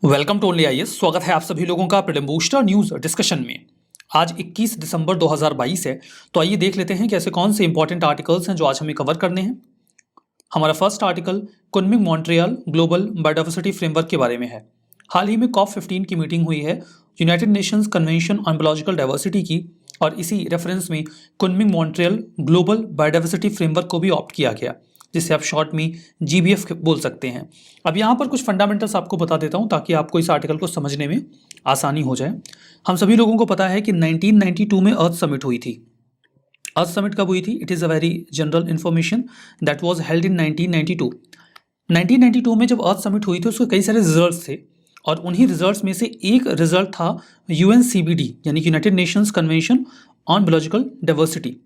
Welcome to only IAS. स्वागत है आप सभी लोगों का प्रीलिम बूस्टर न्यूज डिस्कशन में। आज 21 दिसंबर 2022 है, तो आइए देख लेते हैं कि ऐसे कौन से इंपॉर्टेंट आर्टिकल्स हैं जो आज हमें कवर करने हैं। हमारा first article Kunming Montreal global biodiversity framework के बारे में है। हाल ही में COP15 की मीटिंग हुई है, United Nations convention on biological diversity की, और इसी रेफरेंस में Kunming Montreal global biodiversity framework को भी ऑप्ट किया गया, जिसे आप शॉर्ट में GBF बोल सकते हैं। अब यहाँ पर कुछ फंडामेंटल्स आपको बता देता हूँ ताकि आपको इस आर्टिकल को समझने में आसानी हो जाए। हम सभी लोगों को पता है कि 1992 में अर्थ समिट हुई थी। अर्थ समिट कब हुई थी? It is a very general information that was held in 1992। 1992 में जब अर्थ समिट हुई थी उसके कई सारे रिजल्ट्स थे, और उन्हीं रिजल्ट्स में से एक रिजल्ट था UNCBD यानी United Nations convention on biological diversity.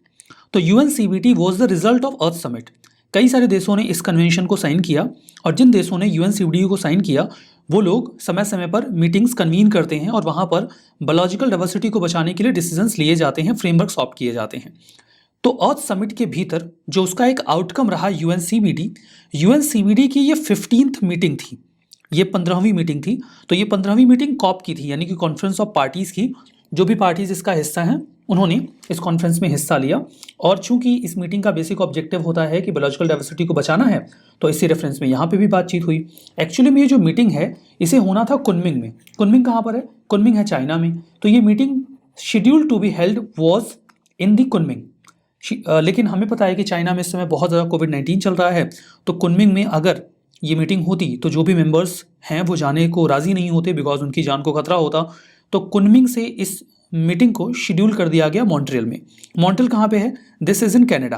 तो UNCBD was the result of earth summit. कई सारे देशों ने इस कन्वेंशन को साइन किया, और जिन देशों ने UNCBD को साइन किया वो लोग समय समय पर मीटिंग्स कन्वीन करते हैं, और वहाँ पर बायोलॉजिकल डाइवर्सिटी को बचाने के लिए डिसीजंस लिए जाते हैं, फ्रेमवर्क्स ऑप्ट किए जाते हैं। तो अर्थ समिट के भीतर जो उसका एक आउटकम रहा UNCBD की ये 15th मीटिंग थी, ये 15वीं मीटिंग थी। तो ये 15वीं मीटिंग कॉप की थी, यानी कि कॉन्फ्रेंस ऑफ पार्टीज़ की। जो भी पार्टीज इसका हिस्सा हैं उन्होंने इस कॉन्फ्रेंस में हिस्सा लिया, और चूंकि इस मीटिंग का बेसिक ऑब्जेक्टिव होता है कि बायोलॉजिकल डाइवर्सिटी को बचाना है, तो इसी रेफरेंस में यहाँ पे भी बातचीत हुई। एक्चुअली में ये जो मीटिंग है इसे होना था कुनमिंग में। कुनमिंग कहाँ पर है? कुनमिंग है चाइना में। तो ये meeting schedule to be held was in the Kunming, लेकिन हमें पता है कि चाइना में इस समय बहुत ज़्यादा कोविड-19 चल रहा है। तो कुनमिंग में अगर ये मीटिंग होती तो जो भी मेंबर्स हैं वो जाने को राज़ी नहीं होते, बिकॉज उनकी जान को खतरा होता। तो कुनमिंग से इस मीटिंग को शेड्यूल कर दिया गया मॉन्ट्रियल में। मॉन्ट्रियल कहाँ पे है? This is in Canada.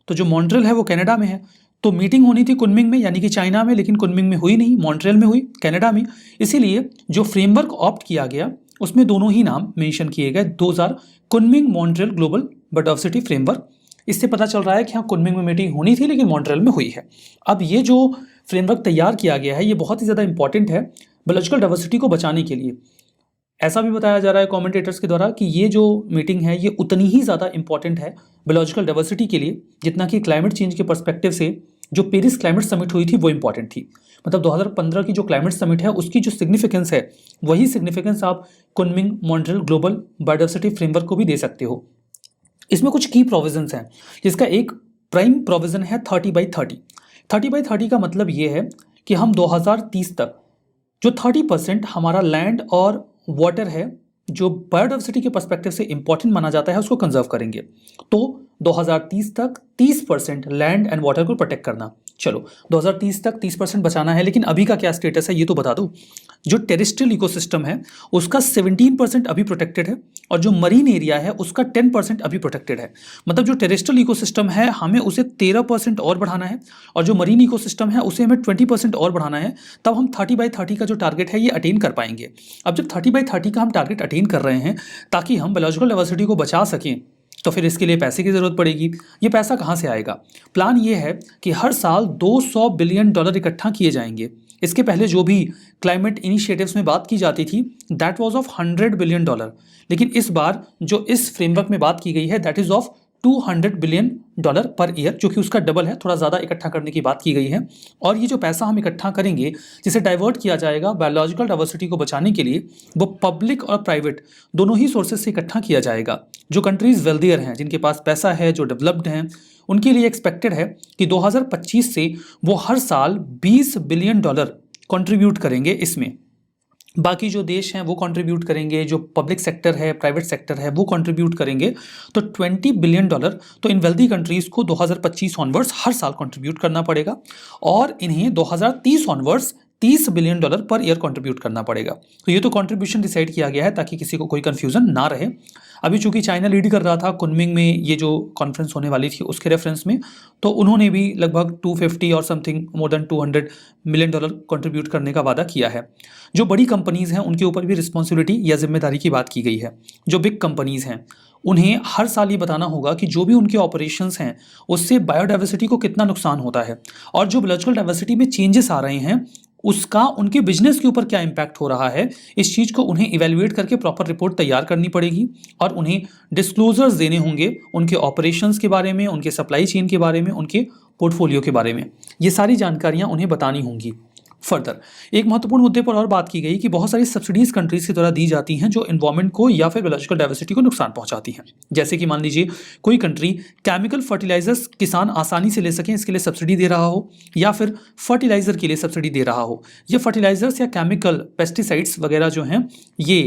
तो जो मॉन्ट्रियल है वो कनाडा में है। तो मीटिंग होनी थी कुनमिंग में यानी कि चाइना में, लेकिन कुनमिंग में हुई नहीं, मॉन्ट्रियल में हुई, कनाडा में। इसीलिए जो फ्रेमवर्क ऑप्ट किया गया उसमें दोनों ही नाम मेंशन किए गए, 2000 Kunming Montreal global biodiversity framework. इससे पता चल रहा है कि हाँ, कुनमिंग में मीटिंग होनी थी लेकिन मॉन्ट्रियल में हुई है। अब ये जो फ्रेमवर्क तैयार किया गया है ये बहुत ही ज़्यादा इंपॉर्टेंट है बायोलॉजिकल डाइवर्सिटी को बचाने के लिए। ऐसा भी बताया जा रहा है कमेंटेटर्स के द्वारा कि ये जो मीटिंग है ये उतनी ही ज़्यादा इंपॉर्टेंट है बायोलॉजिकल डाइवर्सिटी के लिए जितना कि क्लाइमेट चेंज के पर्सपेक्टिव से जो पेरिस क्लाइमेट समिट हुई थी वो इंपॉर्टेंट थी। मतलब 2015 की जो क्लाइमेट समिट है उसकी जो सिग्निफिकेंस है वही सिग्निफिकेंस आप Kunming Montreal global biodiversity framework को भी दे सकते हो। इसमें कुछ की प्रोविजंस हैं, जिसका एक प्राइम प्रोविजन है 30/30। 30/30 का मतलब ये है कि हम 2030 तक जो 30% हमारा लैंड और वाटर है जो बायोडाइवर्सिटी के पर्सपेक्टिव से इंपॉर्टेंट माना जाता है उसको कंजर्व करेंगे। तो 2030 तक 30% लैंड एंड वाटर को प्रोटेक्ट करना। चलो 2030 तक 30% बचाना है, लेकिन अभी का क्या स्टेटस है ये तो बता दो। जो टेरेस्ट्रियल इकोसिस्टम है उसका 17% अभी प्रोटेक्टेड है, और जो मरीन एरिया है उसका 10% अभी प्रोटेक्टेड है। मतलब जो टेरेस्ट्रियल इकोसिस्टम है हमें उसे 13% और बढ़ाना है, और जो मरीन इकोसिस्टम है उसे हमें 20% और बढ़ाना है, तब हम 30/30 का जो टारगेट है ये अटेन कर पाएंगे। अब जब 30/30 का हम टारगेट अटेन कर रहे हैं ताकि हम बायोलॉजिकल डाइवर्सिटी को बचा सकें, तो फिर इसके लिए पैसे की ज़रूरत पड़ेगी। ये पैसा कहाँ से आएगा? प्लान ये है कि हर साल $200 बिलियन इकट्ठा किए जाएंगे। इसके पहले जो भी क्लाइमेट इनिशिएटिव्स में बात की जाती थी दैट वाज ऑफ $100 बिलियन, लेकिन इस बार जो इस फ्रेमवर्क में बात की गई है that is of $200 billion per year, जो कि उसका डबल है। थोड़ा ज़्यादा इकट्ठा करने की बात की गई है, और ये जो पैसा हम इकट्ठा करेंगे जिसे डाइवर्ट किया जाएगा बायोलॉजिकल डाइवर्सिटी को बचाने के लिए, वो पब्लिक और प्राइवेट दोनों ही सोर्सेज से इकट्ठा किया जाएगा। जो कंट्रीज़ वेल्दियर हैं, जिनके पास पैसा है, जो डेवलप्ड हैं, उनके लिए एक्सपेक्टेड है कि 2025 से वो हर साल $20 बिलियन कंट्रीब्यूट करेंगे इसमें। बाकी जो देश हैं वो कंट्रीब्यूट करेंगे, जो पब्लिक सेक्टर है, प्राइवेट सेक्टर है, वो कंट्रीब्यूट करेंगे। तो $20 बिलियन तो इन वेल्दी कंट्रीज़ को 2025 ऑनवर्ड्स हर साल कंट्रीब्यूट करना पड़ेगा, और इन्हें 2030 onwards $30 billion per year contribute करना पड़ेगा। तो ये तो कंट्रीब्यूशन डिसाइड किया गया है ताकि किसी को कोई कन्फ्यूज़न ना रहे। अभी चूंकि चाइना लीड कर रहा था कुनमिंग में, ये जो कॉन्फ्रेंस होने वाली थी उसके रेफरेंस में, तो उन्होंने भी लगभग 250 और something more than $200 million contribute करने का वादा किया है। जो बड़ी कंपनीज़ हैं उनके ऊपर भी रिस्पॉन्सिबिलिटी या जिम्मेदारी की बात की गई है। जो बिग कंपनीज़ हैं उन्हें हर साल ये बताना होगा कि जो भी उनके ऑपरेशंस हैं उससे बायोडाइवर्सिटी को कितना नुकसान होता है, और जो बायोलॉजिकल डाइवर्सिटी में चेंजेस आ रहे हैं उसका उनके बिजनेस के ऊपर क्या इम्पैक्ट हो रहा है। इस चीज़ को उन्हें इवेल्युएट करके प्रॉपर रिपोर्ट तैयार करनी पड़ेगी, और उन्हें डिस्क्लोजर्स देने होंगे उनके ऑपरेशंस के बारे में, उनके सप्लाई चेन के बारे में, उनके पोर्टफोलियो के बारे में। ये सारी जानकारियाँ उन्हें बतानी होंगी। फर्दर एक महत्वपूर्ण मुद्दे पर और बात की गई कि बहुत सारी सब्सिडीज कंट्रीज के द्वारा दी जाती हैं जो एनवायरमेंट को या फिर बायोलॉजिकल डाइवर्सिटी को नुकसान पहुंचाती हैं। जैसे कि मान लीजिए कोई कंट्री केमिकल फर्टिलाइजर्स किसान आसानी से ले सकें इसके लिए सब्सिडी दे रहा हो, या फिर फर्टिलाइजर के लिए सब्सिडी दे रहा हो। ये फर्टिलाइजर्स या केमिकल पेस्टिसाइड्स वगैरह जो हैं ये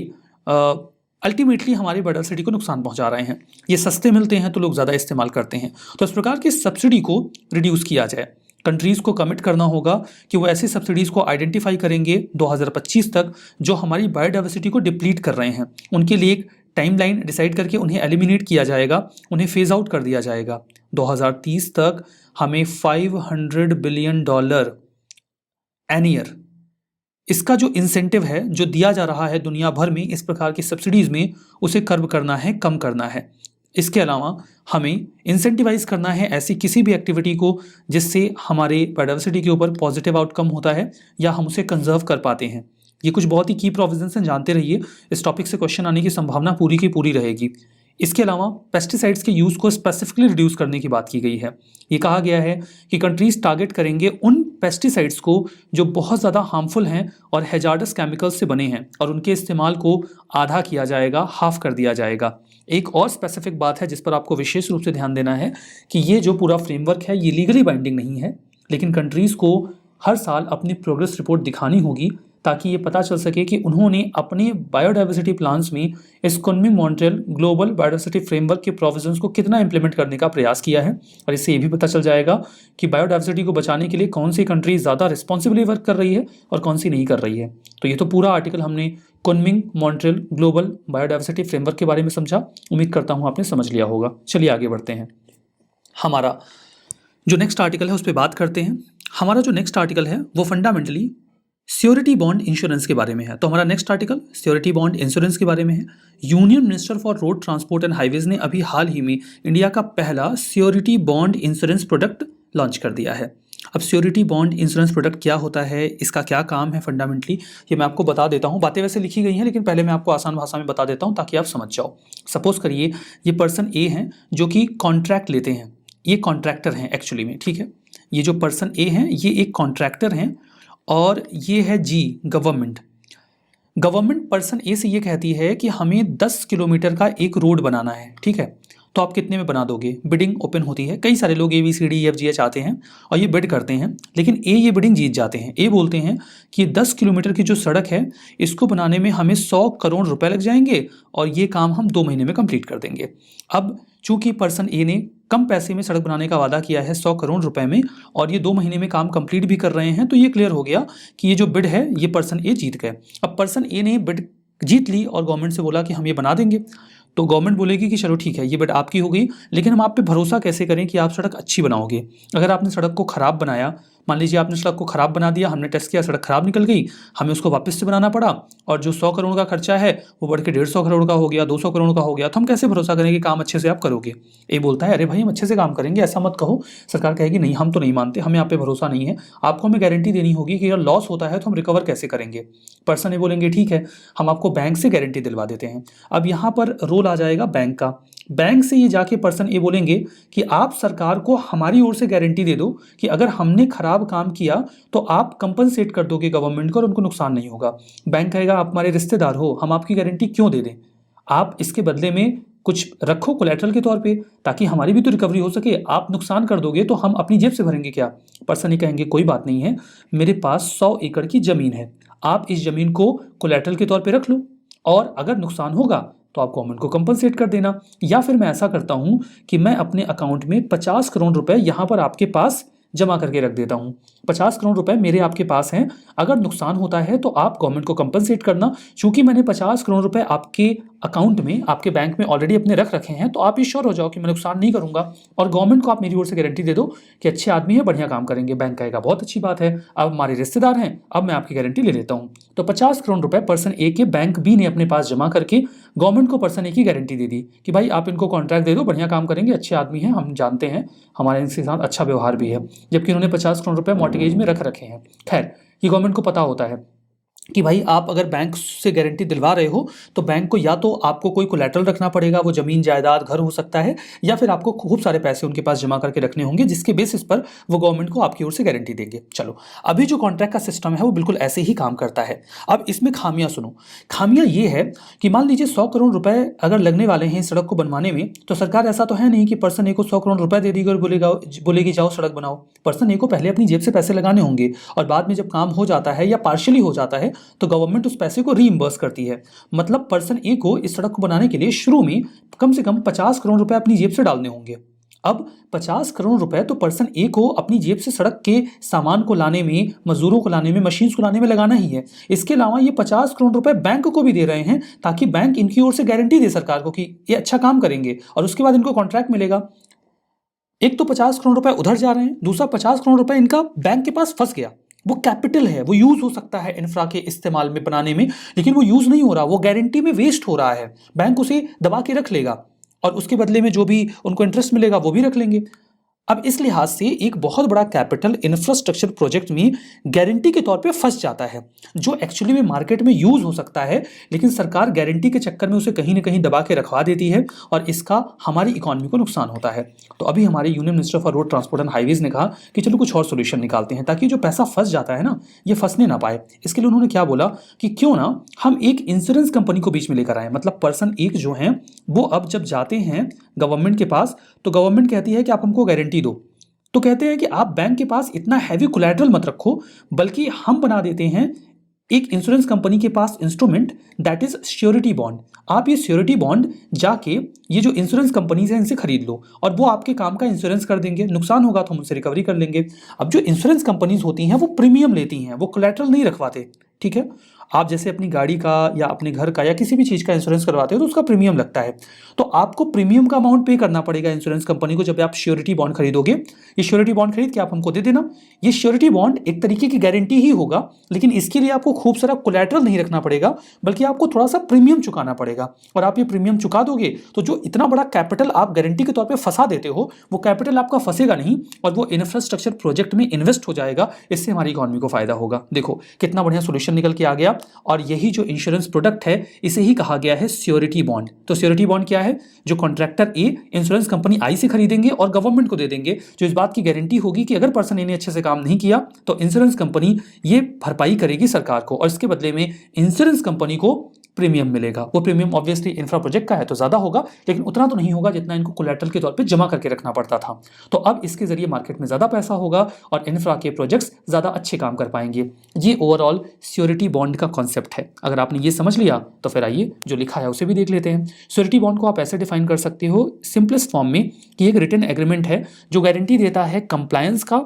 अल्टीमेटली हमारी बायोडाइवर्सिटी को नुकसान पहुंचा रहे हैं। ये सस्ते मिलते हैं तो लोग ज़्यादा इस्तेमाल करते हैं। तो इस प्रकार की सब्सिडी को रिड्यूस किया जाए। कंट्रीज़ को कमिट करना होगा कि वो ऐसी सब्सिडीज़ को आइडेंटिफाई करेंगे 2025 तक जो हमारी बायोडाइवर्सिटी को डिप्लीट कर रहे हैं। उनके लिए एक टाइमलाइन डिसाइड करके उन्हें एलिमिनेट किया जाएगा, उन्हें फेज आउट कर दिया जाएगा। 2030 तक हमें $500 बिलियन एन ईयर इसका जो इंसेंटिव है जो दिया जा रहा है दुनिया भर में इस प्रकार की सब्सिडीज़ में, उसे कर्व करना है, कम करना है। इसके अलावा हमें इंसेंटिवाइज करना है ऐसी किसी भी एक्टिविटी को जिससे हमारे बायोडाइवर्सिटी के ऊपर पॉजिटिव आउटकम होता है या हम उसे कंजर्व कर पाते हैं। ये कुछ बहुत ही की प्रोविजंस हैं, जानते रहिए। इस टॉपिक से क्वेश्चन आने की संभावना पूरी की पूरी रहेगी। इसके अलावा पेस्टिसाइड्स के यूज़ को स्पेसिफिकली रिड्यूस करने की बात की गई है। ये कहा गया है कि कंट्रीज टारगेट करेंगे उन पेस्टिसाइड्स को जो बहुत ज़्यादा हार्मफुल हैं और हैजार्डस केमिकल्स से बने हैं, और उनके इस्तेमाल को आधा किया जाएगा, हाफ कर दिया जाएगा। एक और स्पेसिफिक बात है जिस पर आपको विशेष रूप से ध्यान देना है कि ये जो पूरा फ्रेमवर्क है ये लीगली बाइंडिंग नहीं है, लेकिन कंट्रीज़ को हर साल अपनी प्रोग्रेस रिपोर्ट दिखानी होगी ताकि ये पता चल सके कि उन्होंने अपने बायोडाइवर्सिटी प्लान्स में इस कुनमिंग-मॉन्ट्रियल ग्लोबल बायोडाइवर्सिटी फ्रेमवर्क के प्रोविजंस को कितना इंप्लीमेंट करने का प्रयास किया है। और इससे ये भी पता चल जाएगा कि बायोडाइवर्सिटी को बचाने के लिए कौन सी कंट्री ज़्यादा रिस्पॉन्सिबली वर्क कर रही है और कौन सी नहीं कर रही है। तो ये तो पूरा आर्टिकल हमने कुनमिंग-मॉन्ट्रियल ग्लोबल बायोडाइवर्सिटी फ्रेमवर्क के बारे में समझा। उम्मीद करता हूँ आपने समझ लिया होगा। चलिए आगे बढ़ते हैं। हमारा जो नेक्स्ट आर्टिकल है उस पर बात करते हैं। हमारा जो नेक्स्ट आर्टिकल है वो फंडामेंटली श्योरिटी बॉन्ड इंश्योरेंस के बारे में है। तो हमारा next article surety bond insurance के बारे में है। Union minister for road transport and highways ने अभी हाल ही में इंडिया का पहला surety bond insurance product launch कर दिया है। अब श्योरिटी बॉन्ड इंश्योरेंस प्रोडक्ट क्या होता है, इसका क्या काम है फंडामेंटली, ये मैं आपको बता देता हूँ। बातें वैसे लिखी गई हैं लेकिन पहले मैं आपको आसान भाषा में बता देता हूँ ताकि आप समझ जाओ। सपोज करिए ये पर्सन ए हैं जो कि कॉन्ट्रैक्ट लेते हैं, ये कॉन्ट्रैक्टर हैं एक्चुअली में, ठीक है। ये जो पर्सन ए हैं ये एक कॉन्ट्रैक्टर हैं और ये है जी गवर्नमेंट। गवर्नमेंट पर्सन ए से ये कहती है कि हमें 10 किलोमीटर का एक रोड बनाना है, ठीक है। तो आप कितने में बना दोगे? बिडिंग ओपन होती है, कई सारे लोग ABCDEFG आते हैं और ये बिड करते हैं, लेकिन ए ये बिडिंग जीत जाते हैं। ए बोलते हैं कि 10 किलोमीटर की जो सड़क है इसको बनाने में हमें 100 करोड़ रुपए लग जाएंगे और ये काम हम 2 महीने में कंप्लीट कर देंगे। अब चूंकि पर्सन ए ने कम पैसे में सड़क बनाने का वादा किया है 100 करोड़ रुपए में, और ये 2 महीने में काम कंप्लीट भी कर रहे हैं, तो ये क्लियर हो गया कि ये जो बिड है ये पर्सन ए जीत गए। अब पर्सन ए ने बिड जीत ली और गवर्नमेंट से बोला कि हम ये बना देंगे। तो गवर्नमेंट बोलेगी कि चलो ठीक है ये बिड आपकी हो गई, लेकिन हम आप पे भरोसा कैसे करें कि आप सड़क अच्छी बनाओगे। अगर आपने सड़क को ख़राब बनाया, मान लीजिए आपने सड़क को ख़राब बना दिया, हमने टेस्ट किया सड़क ख़राब निकल गई, हमें उसको वापस से बनाना पड़ा और जो 100 करोड़ का खर्चा है वो बढ़ के 150 करोड़ का हो गया, 200 करोड़ का हो गया, तो हम कैसे भरोसा करें कि काम अच्छे से आप करोगे। ये बोलता है अरे भाई हम अच्छे से काम करेंगे, ऐसा मत कहो। सरकार कहेगी नहीं हम तो नहीं मानते, हमें आप पे भरोसा नहीं है, आपको हमें गारंटी देनी होगी कि अगर लॉस होता है तो हम रिकवर कैसे करेंगे। पर्सन ये बोलेंगे ठीक है हम आपको बैंक से गारंटी दिलवा देते हैं। अब यहाँ पर रोल आ जाएगा बैंक का। बैंक से ये जाके पर्सन ये बोलेंगे कि आप सरकार को हमारी ओर से गारंटी दे दो कि अगर हमने खराब काम किया तो आप कंपनसेट कर दोगे गवर्नमेंट को और उनको नुकसान नहीं होगा। बैंक कहेगा आप हमारे रिश्तेदार हो, हम आपकी गारंटी क्यों दे दें, आप इसके बदले में कुछ रखो कोलैटरल के तौर पे ताकि हमारी भी तो रिकवरी हो सके। आप नुकसान कर दोगे तो हम अपनी जेब से भरेंगे क्या। पर्सन ये कहेंगे कोई बात नहीं है, मेरे पास 100 एकड़ की ज़मीन है, आप इस ज़मीन को कोलैटरल के तौर पे रख लो और अगर नुकसान होगा तो आप गवर्नमेंट को कंपनसेट कर देना। या फिर मैं ऐसा करता हूं कि मैं अपने अकाउंट में 50 करोड़ रुपए यहां पर आपके पास जमा करके रख देता हूं। 50 करोड़ रुपए मेरे आपके पास हैं, अगर नुकसान होता है तो आप गवर्नमेंट को कंपनसेट करना। चूंकि मैंने 50 करोड़ रुपए आपके अकाउंट में, आपके बैंक में ऑलरेडी अपने रख रखे हैं, तो आप श्योर हो जाओ कि मैं नुकसान नहीं करूंगा और गवर्नमेंट को आप मेरी ओर से गारंटी दे दो कि अच्छे आदमी है, बढ़िया काम करेंगे। बैंक कहेगा बहुत अच्छी बात है, अब हमारे रिश्तेदार हैं, अब मैं आपकी गारंटी ले लेता हूं। तो 50 करोड़ रुपए पर्सन ए के बैंक बी ने अपने पास जमा करके गवर्नमेंट को पर्सन ए की गारंटी दे दी कि भाई आप इनको कॉन्ट्रैक्ट दे दो, बढ़िया काम करेंगे, अच्छे आदमी हैं, हम जानते हैं, हमारे इनके साथ अच्छा व्यवहार भी है। जबकि उन्होंने 50 करोड़ रुपए मॉर्टगेज में रख रखे हैं। खैर ये गवर्नमेंट को पता होता है। कि भाई आप अगर बैंक से गारंटी दिलवा रहे हो तो बैंक को या तो आपको कोई कोलैटरल रखना पड़ेगा, वो ज़मीन जायदाद घर हो सकता है, या फिर आपको खूब सारे पैसे उनके पास जमा करके रखने होंगे जिसके बेसिस पर वो गवर्नमेंट को आपकी ओर से गारंटी देंगे। चलो, अभी जो कॉन्ट्रैक्ट का सिस्टम है वो बिल्कुल ऐसे ही काम करता है। अब इसमें खामियां सुनो। खामियां ये है कि मान लीजिए 100 करोड़ रुपए अगर लगने वाले हैं इस सड़क को बनवाने में, तो सरकार ऐसा तो है नहीं कि पर्सन ए को 100 करोड़ रुपए दे देगी और बोलेगी जाओ सड़क बनाओ। पर्सन ए को पहले अपनी जेब से पैसे लगाने होंगे और बाद में जब काम हो जाता है या पार्शियली हो जाता है तो गवर्नमेंट उस पैसे को रीइंबर्स करती है। मतलब पर्सन ए को इस सड़क को बनाने के लिए शुरू में कम से कम 50 करोड़ रुपए अपनी जेब से डालने होंगे। अब 50 करोड़ रुपए तो पर्सन ए को अपनी जेब से सड़क के सामान को लाने में, मजदूरों को लाने में, मशीन्स को लाने में लगाना ही है। इसके अलावा ये 50 करोड़ रुपए बैंक को भी दे रहे हैं ताकि बैंक इनकी ओर से गारंटी दे सरकार को कि ये अच्छा काम करेंगे और उसके बाद इनको कॉन्ट्रैक्ट मिलेगा। एक तो 50 करोड़ रुपए उधर जा रहे हैं, दूसरा 50 करोड़ रुपए इनका बैंक के पास फंस गया। वो कैपिटल है, वो यूज हो सकता है इंफ्रा के इस्तेमाल में बनाने में, लेकिन वो यूज नहीं हो रहा, वो गारंटी में वेस्ट हो रहा है। बैंक उसे दबा के रख लेगा और उसके बदले में जो भी उनको इंटरेस्ट मिलेगा वो भी रख लेंगे। अब इस लिहाज से एक बहुत बड़ा कैपिटल इंफ्रास्ट्रक्चर प्रोजेक्ट में गारंटी के तौर पे फंस जाता है, जो एक्चुअली में मार्केट में यूज हो सकता है, लेकिन सरकार गारंटी के चक्कर में उसे कहीं ना कहीं दबा के रखवा देती है और इसका हमारी इकोनॉमी को नुकसान होता है। तो अभी हमारे union minister for road transport and highways ने कहा कि चलो कुछ और सोल्यूशन निकालते हैं ताकि जो पैसा फंस जाता है ना, ये फंसने ना पाए। इसके लिए उन्होंने क्या बोला कि क्यों ना हम एक इंश्योरेंस कंपनी को बीच में लेकर आए। मतलब पर्सन एक जो है वो अब जब जाते हैं गवर्नमेंट के पास तो गवर्नमेंट कहती है कि आप हमको गारंटी दो, तो कहते हैं कि आप बैंक के पास इतना हैवी कोलैटरल मत रखो, बल्कि हम बना देते हैं एक इंश्योरेंस कंपनी के पास instrument that is surety bond. आप ये श्योरिटी बॉन्ड जाके ये जो इंश्योरेंस कंपनीज हैं इनसे खरीद लो और वो आपके काम का इंश्योरेंस कर देंगे, नुकसान होगा तो हम उनसे रिकवरी कर लेंगे। अब जो इंश्योरेंस कंपनीज होती हैं वो प्रीमियम लेती हैं, वो कोलैटरल नहीं रखवाते। ठीक है, आप जैसे अपनी गाड़ी का या अपने घर का या किसी भी चीज़ का इंश्योरेंस करवाते हो तो उसका प्रीमियम लगता है, तो आपको प्रीमियम का अमाउंट पे करना पड़ेगा इंश्योरेंस कंपनी को जब आप श्योरिटी बॉन्ड खरीदोगे। ये श्योरिटी बॉन्ड खरीद के आप हमको दे देना। ये श्योरिटी बॉन्ड एक तरीके की गारंटी ही होगा, लेकिन इसके लिए आपको खूब सारा कोलैटरल नहीं रखना पड़ेगा, बल्कि आपको थोड़ा सा प्रीमियम चुकाना पड़ेगा। और आप ये प्रीमियम चुका दोगे तो जो इतना बड़ा कैपिटल आप गारंटी के तौर पर फंसा देते हो, वो कैपिटल आपका फंसेगा नहीं और वो इंफ्रास्ट्रक्चर प्रोजेक्ट में इन्वेस्ट हो जाएगा। इससे हमारी इकोनॉमी को फायदा होगा। देखो कितना बढ़िया सोल्यूशन निकल के आ गया। और यही जो इंश्योरेंस प्रोडक्ट है इसे ही कहा गया है श्योरिटी बॉन्ड। तो श्योरिटी बॉन्ड क्या है? जो कॉन्ट्रैक्टर ए इंश्योरेंस कंपनी आई से खरीदेंगे और गवर्नमेंट को दे देंगे, जो इस बात की गारंटी होगी कि अगर पर्सन ए ने अच्छे से काम नहीं किया तो इंश्योरेंस कंपनी ये भरपाई करेगी सरकार को और इसके बदले में इंश्योरेंस कंपनी को प्रीमियम मिलेगा। वो प्रीमियम ऑब्वियसली इंफ्रा प्रोजेक्ट का है तो ज़्यादा होगा, लेकिन उतना तो नहीं होगा जितना इनको कोलैटरल के तौर पे जमा करके रखना पड़ता था। तो अब इसके जरिए मार्केट में ज़्यादा पैसा होगा और इंफ्रा के प्रोजेक्ट्स ज़्यादा अच्छे काम कर पाएंगे। ये ओवरऑल श्योरिटी बॉन्ड का कॉन्सेप्ट है। अगर आपने ये समझ लिया तो फिर आइए जो लिखा है उसे भी देख लेते हैं। श्योरिटी बॉन्ड को आप ऐसे डिफाइन कर सकते हो सिंपलेस्ट फॉर्म में कि एक रिटन एग्रीमेंट है जो गारंटी देता है कंप्लायंस का,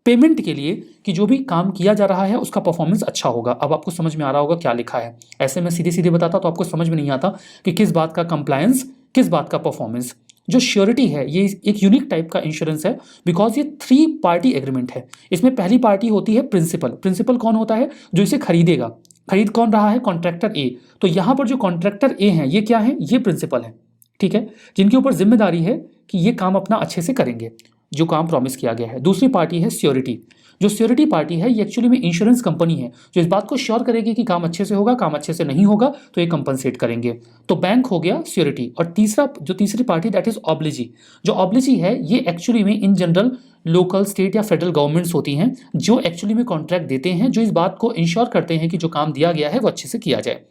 पेमेंट के लिए कि जो भी काम किया जा रहा है उसका परफॉर्मेंस अच्छा होगा। अब आपको समझ में आ रहा होगा क्या लिखा है। ऐसे में सीधे सीधे बताता तो आपको समझ में नहीं आता कि किस बात का कंप्लायंस, किस बात का परफॉर्मेंस। जो श्योरिटी है ये एक यूनिक टाइप का इंश्योरेंस है बिकॉज ये 3 पार्टी एग्रीमेंट है। इसमें पहली पार्टी होती है प्रिंसिपल। प्रिंसिपल कौन होता है? जो इसे खरीदेगा। खरीद कौन रहा है? कॉन्ट्रैक्टर ए। तो यहाँ पर जो कॉन्ट्रैक्टर ए हैं ये क्या है? ये प्रिंसिपल है। ठीक है, जिनके ऊपर जिम्मेदारी है कि ये काम अपना अच्छे से करेंगे जो काम प्रॉमिस किया गया है। दूसरी पार्टी है श्योरिटी। जो श्योरिटी पार्टी है ये एक्चुअली में इंश्योरेंस कंपनी है जो इस बात को श्योर करेगी कि काम अच्छे से होगा, काम अच्छे से नहीं होगा तो ये कंपनसेट करेंगे। तो बैंक हो गया श्योरिटी। और तीसरी पार्टी दैट इज ऑब्लिजी। जो ऑब्लिजी है ये एक्चुअली में इन जनरल लोकल, स्टेट या फेडरल गवर्नमेंट्स होती हैं जो एक्चुअली में कॉन्ट्रैक्ट देते हैं, जो इस बात को इंश्योर करते हैं कि जो काम दिया गया है वो अच्छे से किया जाए।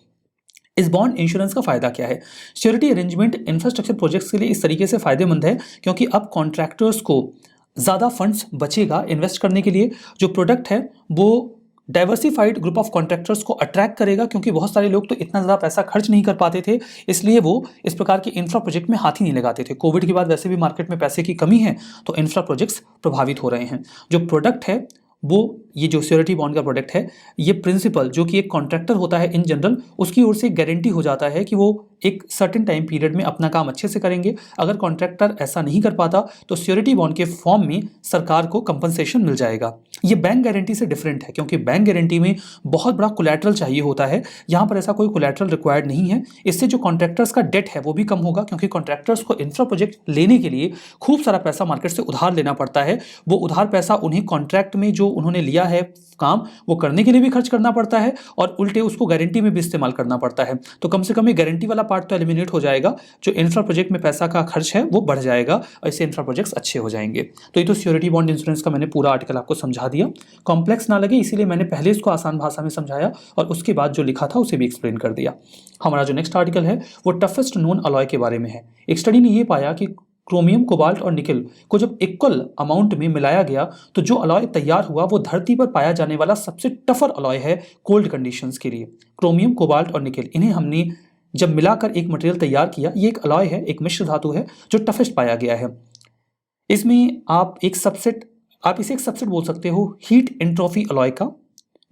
इस बॉन्ड इंश्योरेंस का फायदा क्या है? श्योरिटी अरेंजमेंट इंफ्रास्ट्रक्चर प्रोजेक्ट्स के लिए इस तरीके से फायदेमंद है क्योंकि अब कॉन्ट्रैक्टर्स को ज़्यादा फंड्स बचेगा इन्वेस्ट करने के लिए। जो प्रोडक्ट है वो डाइवर्सिफाइड ग्रुप ऑफ कॉन्ट्रैक्टर्स को अट्रैक्ट करेगा क्योंकि बहुत सारे लोग तो इतना ज़्यादा पैसा खर्च नहीं कर पाते थे, इसलिए वो इस प्रकार के इंफ्रा प्रोजेक्ट में हाथ ही नहीं लगाते थे। कोविड के बाद वैसे भी मार्केट में पैसे की कमी है तो इंफ्रा प्रोजेक्ट्स प्रभावित हो रहे हैं। जो प्रोडक्ट है वो ये जो श्योरिटी बॉन्ड का प्रोडक्ट है, ये प्रिंसिपल जो कि एक कॉन्ट्रैक्टर होता है इन जनरल, उसकी ओर से गारंटी हो जाता है कि वो एक सर्टेन टाइम पीरियड में अपना काम अच्छे से करेंगे। अगर कॉन्ट्रैक्टर ऐसा नहीं कर पाता तो श्योरिटी बॉन्ड के फॉर्म में सरकार को कंपनसेशन मिल जाएगा। ये बैंक गारंटी से डिफरेंट है क्योंकि बैंक गारंटी में बहुत बड़ा कोलैटरल चाहिए होता है, यहाँ पर ऐसा कोई कोलैटरल रिक्वायर्ड नहीं है। इससे जो कॉन्ट्रैक्टर्स का डेट है वो भी कम होगा क्योंकि कॉन्ट्रैक्टर्स को इंफ्रा प्रोजेक्ट लेने के लिए खूब सारा पैसा मार्केट से उधार लेना पड़ता है। वो उधार पैसा उन्हें कॉन्ट्रैक्ट में जो उन्होंने लिया दिया है काम, वो करने के लिए भी खर्च करना पड़ता है और उल्टे उसको गारंटी में भी इस्तेमाल करना पड़ता है। तो कम से कम ये गारंटी वाला पार्ट तो एलिमिनेट हो जाएगा, जो इंफ्रा प्रोजेक्ट में पैसा का खर्च है वो बढ़ जाएगा और इससे इंफ्रा प्रोजेक्ट्स अच्छे हो जाएंगे। तो ये तो श्योरिटी बॉन्ड इंश्योरेंस का मैंने पूरा आर्टिकल आपको समझा दिया, कॉम्प्लेक्स ना लगे इसीलिए मैंने पहले इसको आसान भाषा में समझाया और उसके बाद जो लिखा था उसे भी एक्सप्लेन कर दिया। हमारा जो नेक्स्ट आर्टिकल है वो टफेस्ट नोन अलॉय के बारे में है। एक स्टडी ने ये पाया कि क्रोमियम, कोबाल्ट और निकेल को जब इक्वल अमाउंट में मिलाया गया तो जो अलॉय तैयार हुआ वो धरती पर पाया जाने वाला सबसे टफर अलॉय है कोल्ड कंडीशंस के लिए। क्रोमियम, कोबाल्ट और निकेल, इन्हें हमने जब मिलाकर एक मटेरियल तैयार किया, ये एक अलॉय है, एक मिश्र धातु है जो टफेस्ट पाया गया है। इसमें आप इसे एक सबसेट बोल सकते हो हीट एंट्रोफी अलॉय का,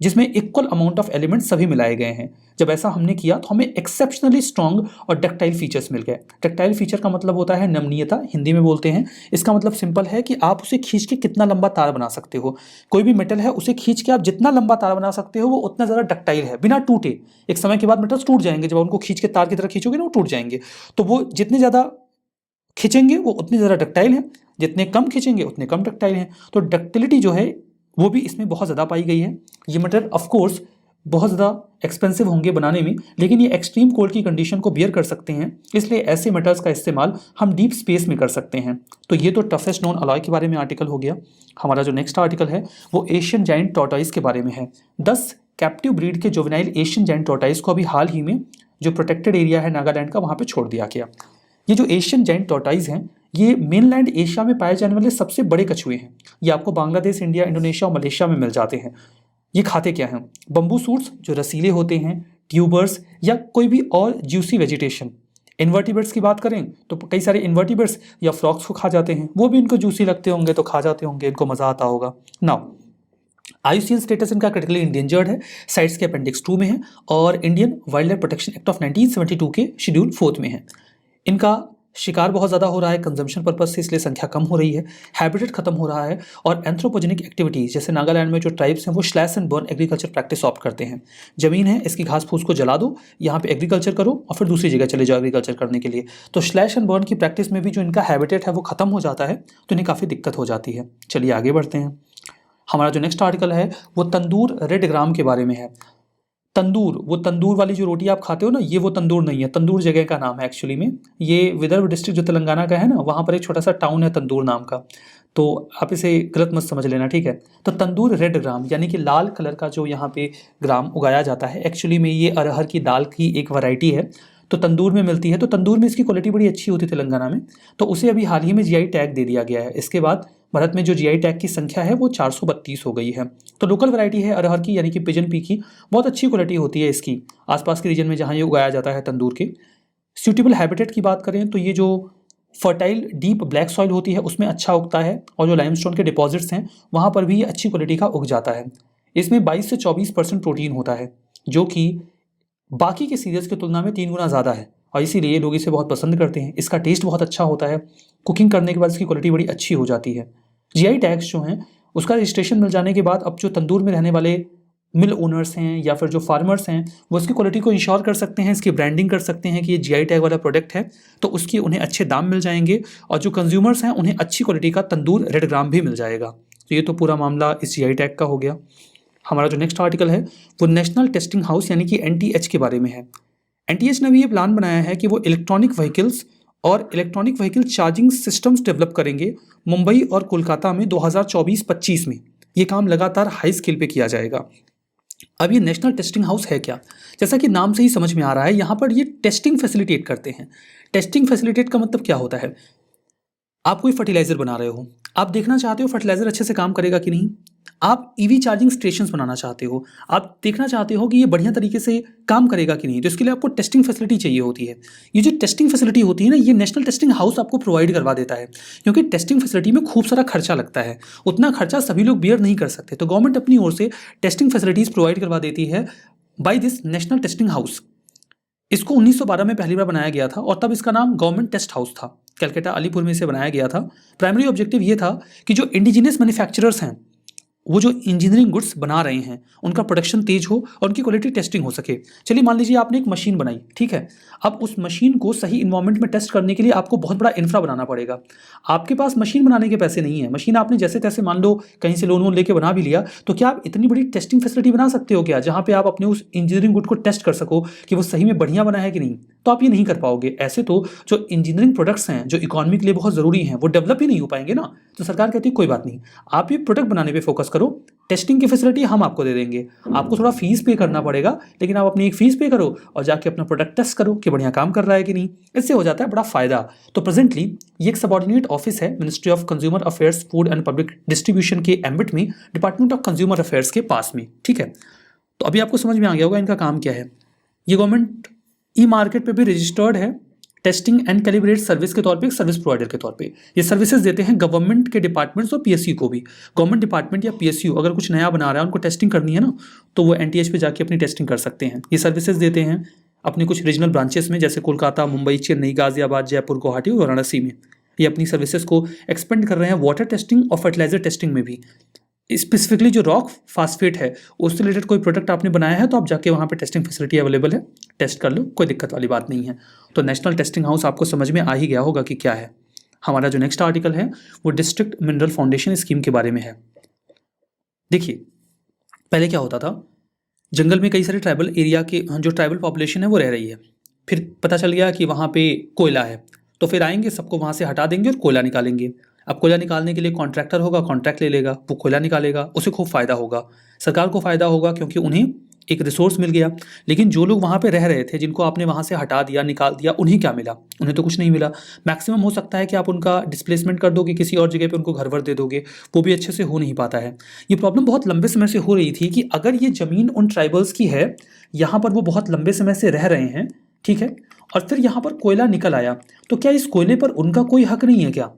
जिसमें इक्वल अमाउंट ऑफ एलिमेंट सभी मिलाए गए हैं। जब ऐसा हमने किया तो हमें एक्सेप्शनली स्ट्रॉन्ग और डक्टाइल फीचर्स मिल गए। डक्टाइल फीचर का मतलब होता है नमनीयता, हिंदी में बोलते हैं। इसका मतलब सिंपल है कि आप उसे खींच के कितना लंबा तार बना सकते हो। कोई भी मेटल है उसे खींच के आप जितना लंबा तार बना सकते हो वो उतना ज़्यादा डक्टाइल है, बिना टूटे। एक समय के बाद मेटल्स टूट जाएंगे, जब उनको खींच के तार की तरह खींचोगे ना वो टूट जाएंगे। तो वो जितने ज़्यादा खींचेंगे वो उतने ज़्यादा डक्टाइल हैं, जितने कम खींचेंगे उतने कम डक्टाइल हैं। तो डक्टिलिटी जो है वो भी इसमें बहुत ज़्यादा पाई गई है। ये मटेरियल ऑफकोर्स बहुत ज़्यादा एक्सपेंसिव होंगे बनाने में, लेकिन ये एक्सट्रीम कोल्ड की कंडीशन को बियर कर सकते हैं, इसलिए ऐसे मेटल्स का इस्तेमाल हम डीप स्पेस में कर सकते हैं। तो ये तो टफेस्ट नोन अलॉय के बारे में आर्टिकल हो गया। हमारा जो नेक्स्ट आर्टिकल है वो एशियन जायंट टॉर्टॉइस के बारे में है। 10 कैप्टिव ब्रीड के जुवेनाइल एशियन जायंट टॉर्टॉइस को अभी हाल ही में जो प्रोटेक्टेड एरिया है नागालैंड का, वहाँ पर छोड़ दिया गया। ये जो एशियन जायंट टॉर्टॉइस हैं ये मेनलैंड एशिया में पाए जाने वाले सबसे बड़े कछुए हैं। ये आपको बांग्लादेश, इंडिया, इंडोनेशिया और मलेशिया में मिल जाते हैं। ये खाते क्या हैं? बम्बू सूट्स जो रसीले होते हैं, ट्यूबर्स या कोई भी और ज्यूसी वेजिटेशन। इन्वर्टिब्रेट्स की बात करें तो कई सारे इन्वर्टिब्रेट्स या फ्रॉक्स को खा जाते हैं, वो भी इनको जूसी लगते होंगे तो खा जाते होंगे, इनको मज़ा आता होगा। नाउ IUCN स्टेटस इनका क्रिटिकली इंडेंजर्ड है, साइट्स के अपेंडिक्स 2 में है और Indian wild life protection act of 1972 के शेड्यूल 4 में है। इनका शिकार बहुत ज़्यादा हो रहा है कंजम्पशन पर्पज से, इसलिए संख्या कम हो रही है, हैबिटेट खत्म हो रहा है और एंथ्रोपोजेनिक एक्टिविटीज़ जैसे नागालैंड में जो ट्राइब्स हैं वो slash and burn agriculture practice opt करते हैं। ज़मीन है, इसकी घास फूस को जला दो, यहाँ पे एग्रीकल्चर करो और फिर दूसरी जगह चले जाओ एग्रीकल्चर करने के लिए। तो स्लैश एंड बर्न की प्रैक्टिस में भी जो इनका हैबिटेट है वो खत्म हो जाता है, तो इन्हें काफ़ी दिक्कत हो जाती है। चलिए आगे बढ़ते हैं। हमारा जो नेक्स्ट आर्टिकल है वो तंदूर रेड ग्राम के बारे में है। तंदूर, वो तंदूर वाली जो रोटी आप खाते हो ना, ये वो तंदूर नहीं है, तंदूर जगह का नाम है एक्चुअली में। ये विदर्भ डिस्ट्रिक्ट जो तेलंगाना का है ना, वहाँ पर एक छोटा सा टाउन है तंदूर नाम का, तो आप इसे गलत मत समझ लेना, ठीक है। तो तंदूर रेड ग्राम यानी कि लाल कलर का जो यहाँ पे ग्राम उगाया जाता है, एक्चुअली में ये अरहर की दाल की एक वैरायटी है, तो तंदूर में मिलती है। तो तंदूर में इसकी क्वालिटी बड़ी अच्छी होती है तेलंगाना में, तो उसे अभी हाल ही में GI टैग दे दिया गया है। इसके बाद भारत में जो GI टैग की संख्या है वो 432 हो गई है। तो लोकल वैरायटी है अरहर की यानी कि पिजन पी की, बहुत अच्छी क्वालिटी होती है इसकी आसपास के रीजन में जहाँ ये उगाया जाता है तंदूर के। सूटेबल हैबिटेट की बात करें तो ये जो फर्टाइल डीप ब्लैक सॉइल होती है उसमें अच्छा उगता है और जो लाइमस्टोन के डिपॉजिट्स हैं वहाँ पर भी ये अच्छी क्वालिटी का उग जाता है। इसमें 22 से 24% प्रोटीन होता है, जो कि बाकी के सीरियल्स की तुलना में 3 गुना ज़्यादा है और इसीलिए लोग इसे बहुत पसंद करते हैं। इसका टेस्ट बहुत अच्छा होता है, कुकिंग करने के बाद इसकी क्वालिटी बड़ी अच्छी हो जाती है। GI टैग्स जो हैं उसका रजिस्ट्रेशन मिल जाने के बाद अब जो तंदूर में रहने वाले मिल ओनर्स हैं या फिर जो फार्मर्स हैं वो इसकी क्वालिटी को इंश्योर कर सकते हैं, इसकी ब्रांडिंग कर सकते हैं कि ये GI टैग वाला प्रोडक्ट है, तो उसकी उन्हें अच्छे दाम मिल जाएंगे और जो कंज्यूमर्स हैं उन्हें अच्छी क्वालिटी का तंदूर रेड ग्राम भी मिल जाएगा। तो ये तो पूरा मामला इस GI टैग का हो गया। हमारा जो नेक्स्ट आर्टिकल है वो नेशनल टेस्टिंग हाउस यानी कि NTH के बारे में है। NTH ने भी ये प्लान बनाया है कि वो इलेक्ट्रॉनिक व्हीकल्स और electronic vehicle charging systems develop करेंगे मुंबई और कोलकाता में 2024-25 में। ये काम लगातार हाई स्केल पे किया जाएगा। अब ये नेशनल टेस्टिंग हाउस है क्या? जैसा कि नाम से ही समझ में आ रहा है, यहाँ पर ये टेस्टिंग फैसिलिटेट करते हैं। टेस्टिंग फैसिलिटेट का मतलब क्या होता है? आप कोई फर्टिलाइजर बना रहे हो, आप देखना चाहते हो फर्टिलाइजर अच्छे से काम करेगा कि नहीं। आप EV चार्जिंग स्टेशंस बनाना चाहते हो, आप देखना चाहते हो कि ये बढ़िया तरीके से काम करेगा कि नहीं, तो इसके लिए आपको टेस्टिंग फैसिलिटी चाहिए होती है। ये जो टेस्टिंग फैसिलिटी होती है ना, ये नेशनल टेस्टिंग हाउस आपको प्रोवाइड करवा देता है, क्योंकि टेस्टिंग फैसिलिटी में खूब सारा खर्चा लगता है, उतना खर्चा सभी लोग बियर नहीं कर सकते, तो गवर्नमेंट अपनी ओर से टेस्टिंग फैसिलिटीज़ प्रोवाइड करवा देती है by this national testing house. इसको 1912 में पहली बार बनाया गया था और तब इसका नाम गवर्नमेंट टेस्ट हाउस था। कलकत्ता अलीपुर में इसे बनाया गया था। प्राइमरी ऑब्जेक्टिव ये था कि जो इंडिजिनियस मैन्युफैक्चरर्स हैं वो जो इंजीनियरिंग गुड्स बना रहे हैं उनका प्रोडक्शन तेज हो और उनकी क्वालिटी टेस्टिंग हो सके। चलिए मान लीजिए आपने एक मशीन बनाई, ठीक है। अब उस मशीन को सही इन्वायरमेंट में टेस्ट करने के लिए आपको बहुत बड़ा इंफ्रा बनाना पड़ेगा। आपके पास मशीन बनाने के पैसे नहीं है, मशीन आपने जैसे तैसे मान लो कहीं से लोन वोन लेके बना भी लिया, तो क्या आप इतनी बड़ी टेस्टिंग फैसिलिटी बना सकते हो क्या, जहाँ पे आप अपने उस इंजीनियरिंग गुड को टेस्ट कर सको कि वो सही में बढ़िया बना है कि नहीं? तो आप ये नहीं कर पाओगे। ऐसे तो जो इंजीनियरिंग प्रोडक्ट्स हैं जो इकोनॉमी के लिए बहुत ज़रूरी हैं वो डेवलप ही नहीं हो पाएंगे ना। तो सरकार कहती है कोई बात नहीं, आप ये प्रोडक्ट बनाने पे फोकस करो, टेस्टिंग की फैसिलिटी हम आपको दे देंगे। आपको थोड़ा फीस पे करना पड़ेगा, लेकिन आप अपनी एक फीस पे करो और जाके अपना प्रोडक्ट टेस्ट करो कि बढ़िया काम कर रहा है कि नहीं। इससे हो जाता है बड़ा फायदा। तो प्रेजेंटली ये एक सबऑर्डिनेट ऑफिस है ministry of consumer affairs, food and public distribution के एम्बिट में, डिपार्टमेंट ऑफ कंज्यूमर अफेयर्स के पास में, ठीक है। तो अभी आपको समझ में आ गया होगा इनका काम क्या है। ये गवर्नमेंट ई मार्केट पे भी रजिस्टर्ड है टेस्टिंग एंड कैलिब्रेट सर्विस के तौर पे, एक सर्विस प्रोवाइडर के तौर पे। ये सर्विसेज देते हैं गवर्नमेंट के डिपार्टमेंट्स और पीएसयू को भी। गवर्नमेंट डिपार्टमेंट या पीएसयू अगर कुछ नया बना रहा है, उनको टेस्टिंग करनी है ना, तो वो एनटीएच पे जाके अपनी टेस्टिंग कर सकते हैं। ये सर्विसेज देते हैं अपने कुछ रीजनल ब्रांचेस में, जैसे कोलकाता, मुंबई, चेन्नई, गाजियाबाद, जयपुर, गुवाहाटी और वाराणसी में। ये अपनी सर्विसेज को एक्सपेंड कर रहे हैं वाटर टेस्टिंग और फर्टिलाइजर टेस्टिंग में भी। स्पेसिफिकली जो रॉक फास्फेट है उससे रिलेटेड कोई प्रोडक्ट आपने बनाया है तो आप जाके वहाँ पे टेस्टिंग फैसिलिटी अवेलेबल है, टेस्ट कर लो, कोई दिक्कत वाली बात नहीं है। तो नेशनल टेस्टिंग हाउस आपको समझ में आ ही गया होगा कि क्या है। हमारा जो नेक्स्ट आर्टिकल है वो डिस्ट्रिक्ट मिनरल फाउंडेशन स्कीम के बारे में है। देखिए पहले क्या होता था, जंगल में कई सारे ट्राइबल एरिया के जो ट्राइबल पॉपुलेशन है वो रह रही है। फिर पता चल गया कि वहाँ पे कोयला है, तो फिर आएंगे, सबको वहाँ से हटा देंगे और कोयला निकालेंगे। अब कोयला निकालने के लिए कॉन्ट्रैक्टर होगा, कॉन्ट्रैक्ट ले लेगा, वो कोयला निकालेगा, उसे खूब फायदा होगा, सरकार को फायदा होगा क्योंकि उन्हें एक रिसोर्स मिल गया। लेकिन जो लोग वहाँ पे रह रहे थे, जिनको आपने वहाँ से हटा दिया, निकाल दिया, उन्हें क्या मिला? उन्हें तो कुछ नहीं मिला। मैक्सिमम हो सकता है कि आप उनका डिस्प्लेसमेंट कर दोगे, किसी और जगह पे उनको घर वर दे दोगे, वो भी अच्छे से हो नहीं पाता है। ये प्रॉब्लम बहुत लंबे समय से हो रही थी कि अगर ये ज़मीन उन ट्राइबल्स की है, यहाँ पर वो बहुत लंबे समय से रह रहे हैं, ठीक है, और फिर यहाँ पर कोयला निकल आया, तो क्या इस कोयले पर उनका कोई हक नहीं है क्या?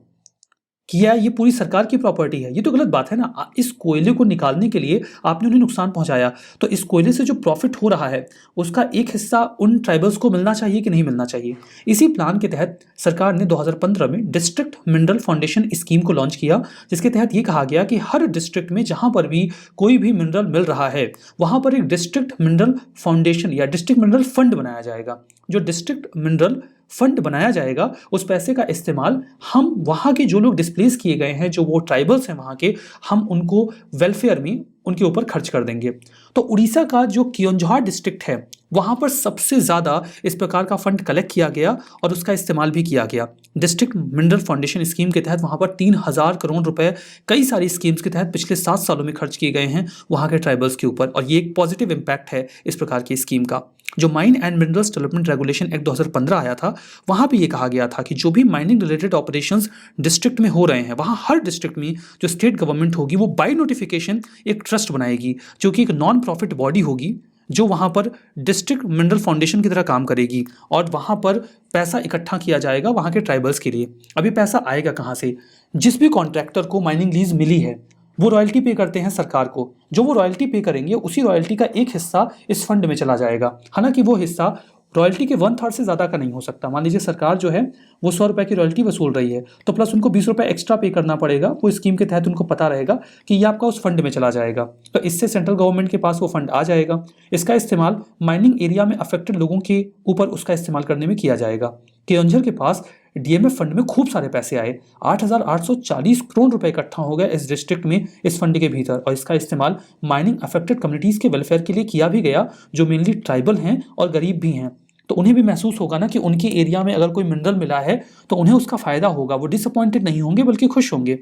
किया ये पूरी सरकार की प्रॉपर्टी है? ये तो गलत बात है ना। इस कोयले को निकालने के लिए आपने उन्हें नुकसान पहुंचाया, तो इस कोयले से जो प्रॉफिट हो रहा है उसका एक हिस्सा उन ट्राइबल्स को मिलना चाहिए कि नहीं मिलना चाहिए? इसी प्लान के तहत सरकार ने 2015 में डिस्ट्रिक्ट मिनरल फाउंडेशन स्कीम को लॉन्च किया, जिसके तहत ये कहा गया कि हर डिस्ट्रिक्ट में जहां पर भी कोई भी मिनरल मिल रहा है वहां पर एक डिस्ट्रिक्ट मिनरल फाउंडेशन या डिस्ट्रिक्ट मिनरल फंड बनाया जाएगा। जो डिस्ट्रिक्ट मिनरल फंड बनाया जाएगा उस पैसे का इस्तेमाल हम वहाँ के जो लोग डिस्प्लेस किए गए हैं, जो वो ट्राइबल्स हैं वहाँ के, हम उनको वेलफेयर में उनके ऊपर खर्च कर देंगे। तो उड़ीसा का जो कियोंझार डिस्ट्रिक्ट है वहाँ पर सबसे ज़्यादा इस प्रकार का फंड कलेक्ट किया गया और उसका इस्तेमाल भी किया गया। डिस्ट्रिक्ट मिनरल फाउंडेशन स्कीम के तहत वहाँ पर 3000 करोड़ रुपए कई सारी स्कीम्स के तहत पिछले 7 सालों में खर्च किए गए हैं वहाँ के ट्राइबल्स के ऊपर, और ये एक पॉजिटिव इम्पैक्ट है इस प्रकार की स्कीम का। जो mine and minerals development regulation act 2015 आया था, वहाँ पे ये कहा गया था कि जो भी माइनिंग रिलेटेड ऑपरेशंस डिस्ट्रिक्ट में हो रहे हैं, वहाँ हर डिस्ट्रिक्ट में जो स्टेट गवर्नमेंट होगी वो बाय नोटिफिकेशन एक ट्रस्ट बनाएगी, जो कि एक नॉन प्रॉफिट बॉडी होगी, जो वहाँ पर डिस्ट्रिक्ट मिनरल फाउंडेशन की तरह काम करेगी और वहाँ पर पैसा इकट्ठा किया जाएगा वहाँ के ट्राइबल्स के लिए। अभी पैसा आएगा कहाँ से? जिस भी कॉन्ट्रैक्टर को माइनिंग लीज मिली है वो रॉयल्टी पे करते हैं सरकार को, जो वो रॉयल्टी पे करेंगे उसी रॉयल्टी का एक हिस्सा इस फंड में चला जाएगा। हालांकि वो हिस्सा रॉयल्टी के 1/3 से ज़्यादा का नहीं हो सकता। मान लीजिए सरकार जो है वो 100 रुपये की रॉयल्टी वसूल रही है, तो प्लस उनको 20 रुपये एक्स्ट्रा पे करना पड़ेगा। वो स्कीम के तहत उनको पता रहेगा कि ये आपका उस फंड में चला जाएगा, तो इससे सेंट्रल गवर्नमेंट के पास वो फंड आ जाएगा। इसका इस्तेमाल माइनिंग एरिया में अफेक्टेड लोगों के ऊपर उसका इस्तेमाल करने में किया जाएगा। केयोंझर के पास डीएमएफ फंड में खूब सारे पैसे आए, 8,840 करोड़ रुपए इकट्ठा हो गए इस डिस्ट्रिक्ट में इस फंड के भीतर, और इसका इस्तेमाल माइनिंग अफेक्टेड कम्युनिटीज़ के वेलफेयर के लिए किया भी गया, जो मेनली ट्राइबल हैं और गरीब भी हैं। तो उन्हें भी महसूस होगा ना कि उनके एरिया में अगर कोई मिनरल मिला है तो उन्हें उसका फ़ायदा होगा, वो डिसअपॉइंटेड नहीं होंगे बल्कि खुश होंगे।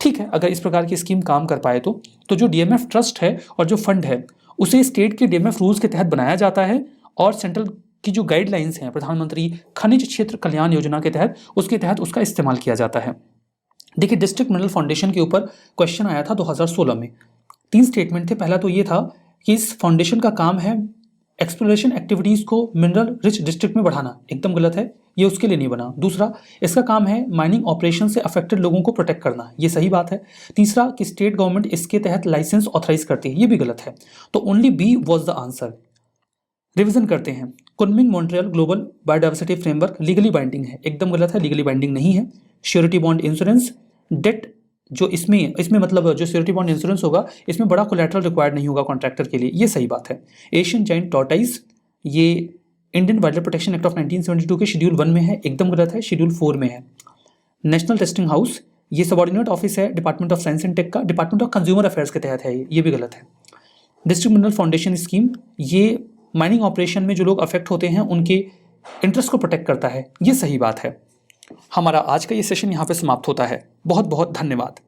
ठीक है, अगर इस प्रकार की स्कीम काम कर पाए तो जो डीएमएफ ट्रस्ट है और जो फंड है उसे स्टेट के डीएमएफ रूल्स के तहत बनाया जाता है, और सेंट्रल की जो गाइडलाइंस हैं प्रधानमंत्री खनिज क्षेत्र कल्याण योजना के तहत, उसके तहत उसका इस्तेमाल किया जाता है। देखिए, डिस्ट्रिक्ट मिनरल फाउंडेशन के ऊपर क्वेश्चन आया था 2016 में। 3 स्टेटमेंट थे। पहला तो ये था कि इस फाउंडेशन का काम है एक्सप्लोरेशन एक्टिविटीज़ को मिनरल रिच डिस्ट्रिक्ट में बढ़ाना, एकदम गलत है, ये उसके लिए नहीं बना। दूसरा, इसका काम है माइनिंग ऑपरेशन से अफेक्टेड लोगों को प्रोटेक्ट करना, ये सही बात है। तीसरा, कि स्टेट गवर्नमेंट इसके तहत लाइसेंस ऑथराइज करती है, ये भी गलत है। तो only B was the answer. Revision करते हैं। Kunming Montreal global biodiversity framework legally binding है, एकदम गलत है, लीगली बाइंडिंग नहीं है। श्योरिटी बॉन्ड इंश्योरेंस, डेट जो इसमें मतलब जो श्योरिटी बॉन्ड इंश्योरेंस होगा इसमें बड़ा कोलैटरल रिक्वायर्ड नहीं होगा कॉन्ट्रैक्टर के लिए, ये सही बात है। एशियन जायंट टॉर्टाइज ये Indian wild life protection act of 1972 के शेड्यूल 1 में है, एकदम गलत है, शेड्यूल 4 में है। नेशनल टेस्टिंग हाउस ये सबॉर्डिनेट ऑफिस है department of science and tech का, डिपार्टमेंट ऑफ कंज्यूमर अफेयर्स के तहत है, ये भी गलत है। डिस्ट्रिक्ट मिनरल फाउंडेशन स्कीम ये माइनिंग ऑपरेशन में जो लोग अफेक्ट होते हैं उनके इंटरेस्ट को प्रोटेक्ट करता है, ये सही बात है। हमारा आज का ये सेशन यहाँ पे समाप्त होता है। बहुत बहुत धन्यवाद।